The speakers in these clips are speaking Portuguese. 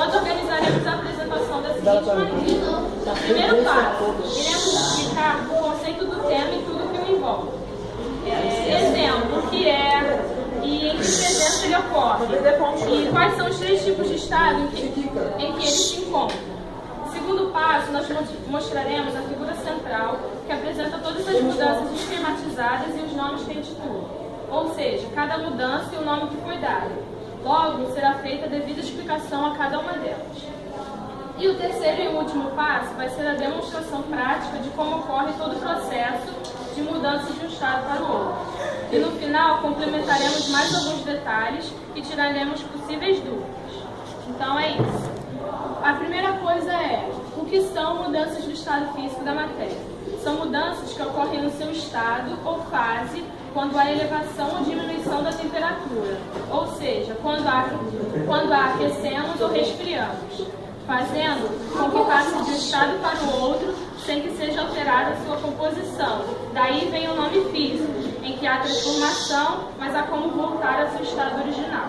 nós organizaremos a apresentação da seguinte maneira. O primeiro passo, iremos explicar o conceito do tema e tudo que o envolve. Exemplo, o que é e em que presença ele ocorre. E quais são os três tipos de estado em que ele se encontra. No segundo passo, nós mostraremos a figura central que apresenta todas as mudanças esquematizadas e os nomes que intitula. Ou seja, cada mudança e o nome que foi dado. Logo, será feita a devida explicação a cada uma delas. E o terceiro e último passo vai ser a demonstração prática de como ocorre todo o processo de mudança de um estado para o outro. E no final, complementaremos mais alguns detalhes e tiraremos possíveis dúvidas. Então é isso. A primeira coisa é, o que são mudanças do estado físico da matéria? São mudanças que ocorrem no seu estado ou fase quando há elevação ou diminuição da temperatura, ou seja, quando aquecemos ou resfriamos, fazendo com que passe de um estado para o outro sem que seja alterada a sua composição. Daí vem o nome físico, em que há transformação, mas há como voltar ao seu estado original.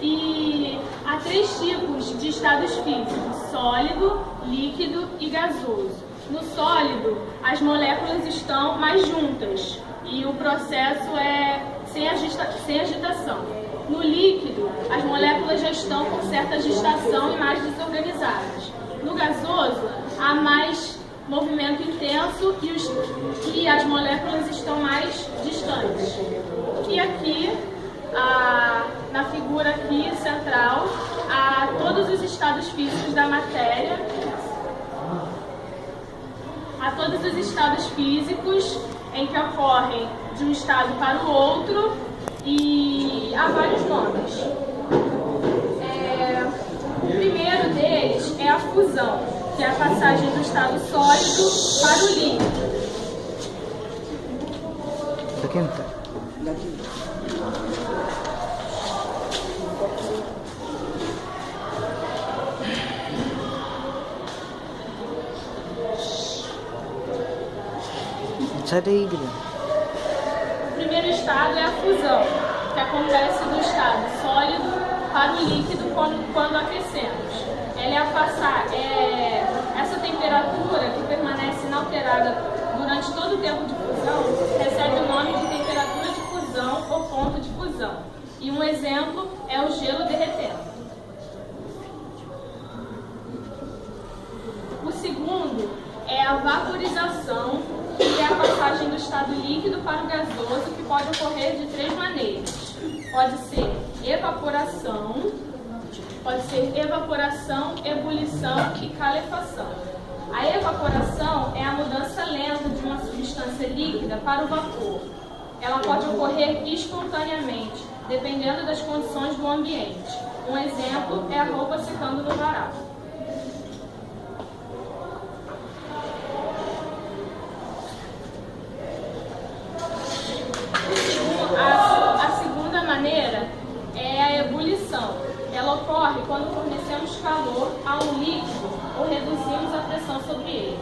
E há três tipos de estados físicos: sólido, líquido e gasoso. No sólido, as moléculas estão mais juntas e o processo é sem agitação. No líquido, as moléculas já estão com certa agitação e mais desorganizadas. No gasoso, há mais movimento intenso e as moléculas estão mais distantes. E aqui, na figura aqui central, há todos os estados físicos da matéria. Há todos os estados físicos em que ocorrem de um estado para o outro e há vários nomes. O primeiro deles é a fusão, que é a passagem do estado sólido para o líquido. Sai daí, Guilherme. O primeiro estado é a fusão, que acontece do estado sólido para o líquido quando aquecemos. Ela é essa temperatura que permanece inalterada durante todo o tempo de fusão, recebe o nome de temperatura de fusão ou ponto de fusão. E um exemplo é o gelo derretendo. O segundo é a vaporização, que é a passagem do estado líquido para o gasoso, que pode ocorrer de três maneiras. Pode ser evaporação, ebulição e calefação. A evaporação é a mudança lenta de uma substância líquida para o vapor. Ela pode ocorrer espontaneamente, dependendo das condições do ambiente. Um exemplo é a roupa secando no varal. A segunda maneira é a ebulição. Ela ocorre quando fornecemos calor a um líquido ou reduzimos a pressão sobre ele.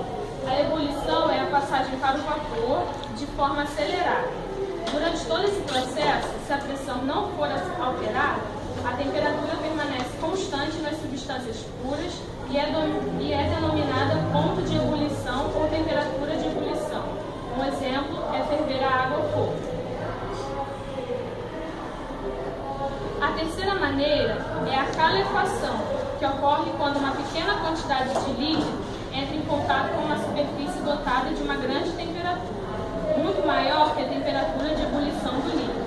A ebulição é a passagem para o vapor de forma acelerada. Durante todo esse processo, se a pressão não for alterada, a temperatura permanece constante nas substâncias puras e é denominada ponto de ebulição ou temperatura de ebulição. Um exemplo é ferver a água ao fogo. A terceira maneira é a calefação, que ocorre quando uma pequena quantidade de líquido entra em contato com uma superfície dotada de uma grande temperatura, muito maior que a temperatura de ebulição do líquido.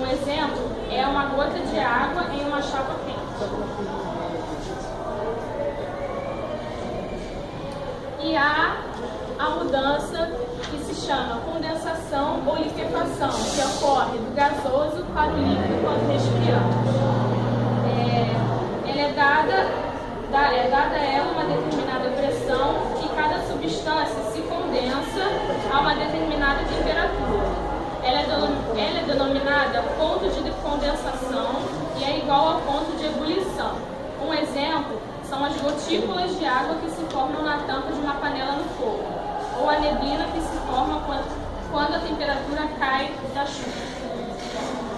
Um exemplo é uma gota de água em uma chapa quente. E há a mudança que se chama condensação ou liquefação, que ocorre do gasoso para o líquido quando resfriamos. É dada a ela uma determinada pressão e cada substância se condensa a uma determinada temperatura. Ela é denominada ponto de condensação e é igual ao ponto de ebulição. Um exemplo são as gotículas de água que se formam na tampa de uma panela no fogo, ou a neblina que se forma quando a temperatura cai da chuva.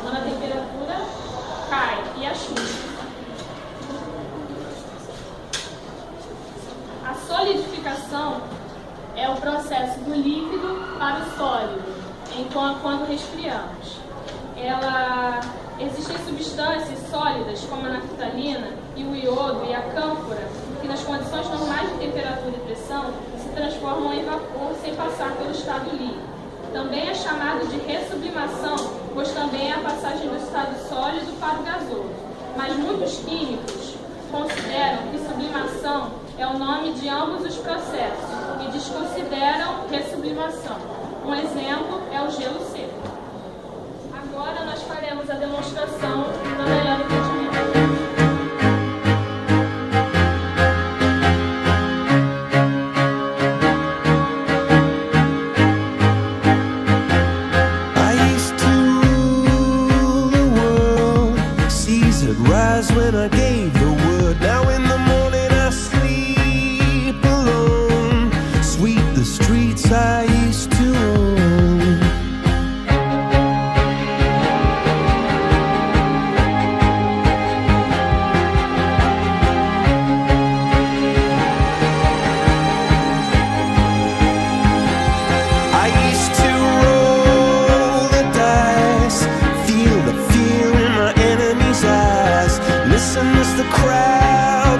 Quando a temperatura cai e a chuva. processo do líquido para o sólido, quando resfriamos. Existem substâncias sólidas, como a naftalina e o iodo e a cânfora, que nas condições normais de temperatura e pressão se transformam em vapor sem passar pelo estado líquido. Também é chamado de ressublimação, pois também é a passagem do estado sólido para o gasoso. Mas muitos químicos consideram que sublimação é o nome de ambos os processos e desconsideram ressublimação. Um exemplo é o gelo seco. Agora nós faremos a demonstração do melhor entendimento. Rise when I gave the word. Now in the morning I sleep alone. Sweep the streets I used to own. I used to roll the dice, feel the fear in my enemy's eyes. Listen as the crowd